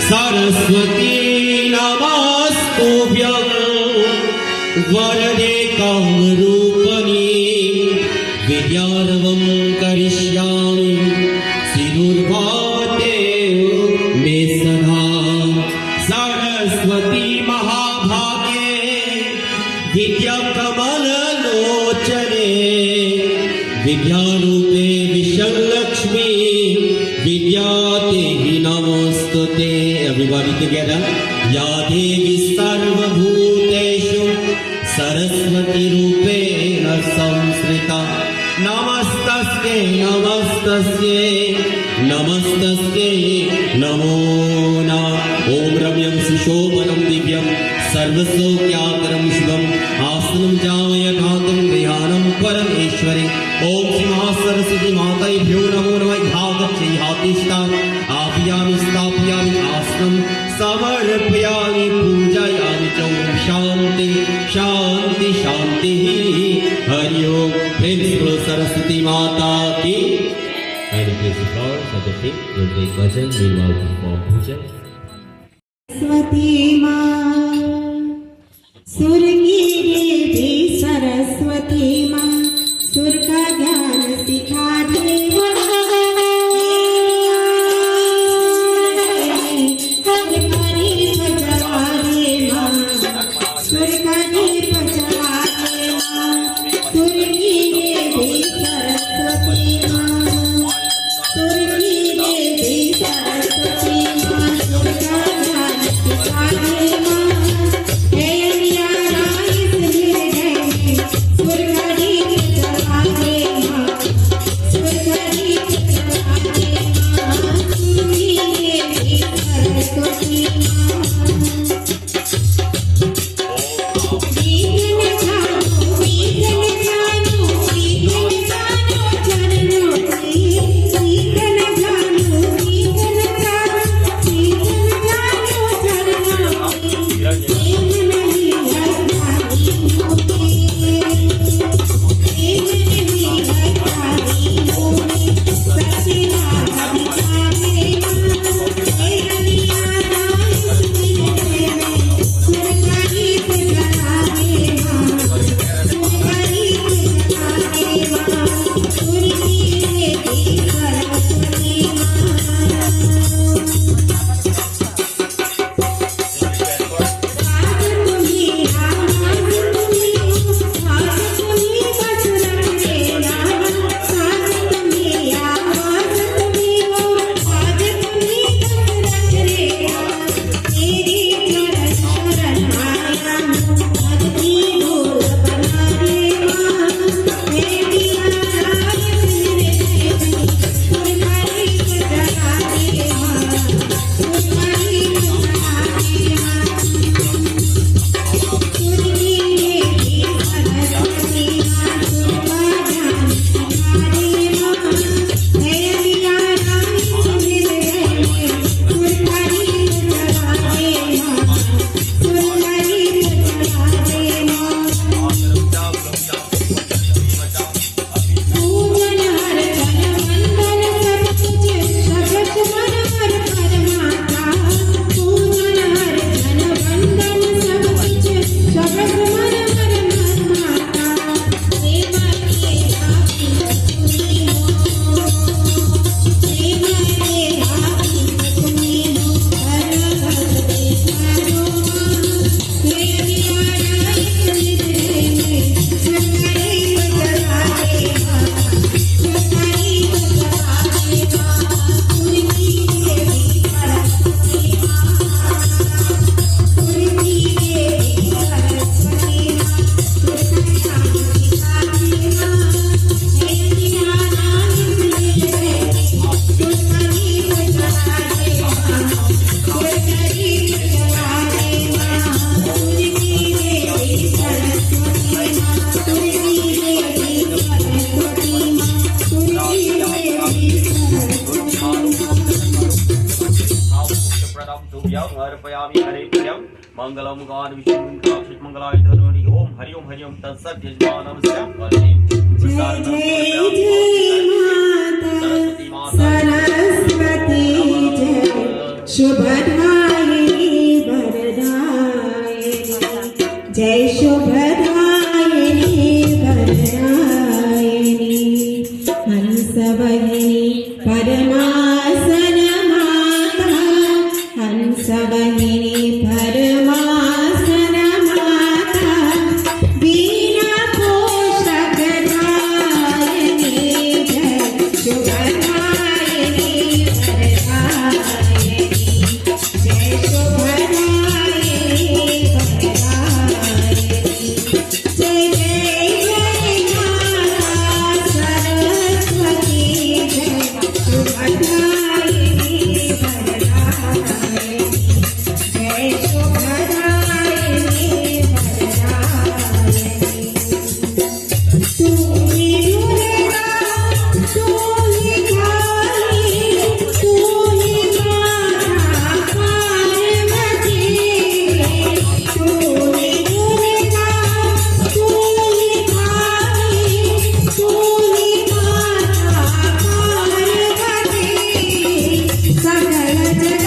सरस्वती नमस्तुभ्यं वरदे कामरूपिणी विद्यारम्भं करिष्यामि सिदुर्भवते मे सदा सरस्वती महाभागे विद्याकमललोचने विद्यारूपे विश्वलक्ष्मी विद्यादेवी नमोस्तुते. Everybody together. या देवी सर्वभूतेषु सरस्वती रूपेण संस्थिता नमस्तस्यै नमस्तस्यै नमस्तस्यै नमो नमः. ओम रम्यं सुशोभनं दिव्यं सर्वसौख्याकरं शुभम् आसनं जामयघातं ध्यानं परमेश्वरे. ओम श्री महासरस्वती माताभ्यो नमो नमः. घागच्छेहातिष्ठान् आप्यामि स्थापयामि आसनं समर्पयामि पूजयामि च. ओम शांति शांति शांति हरि ओम. प्रेम से बोलो सरस्वती माता की. And please the flowers of the feet will take bhajan meanwhile for puja. Saraswati माँ सुर की देवी सरस्वती माँ सुर का ज्ञान सिखा दे. मंगलम गान विष्णु मंगलाय धनुरि ओम हरि ओम तत्सत् यजमानं सरस्वती जय शुभदा जग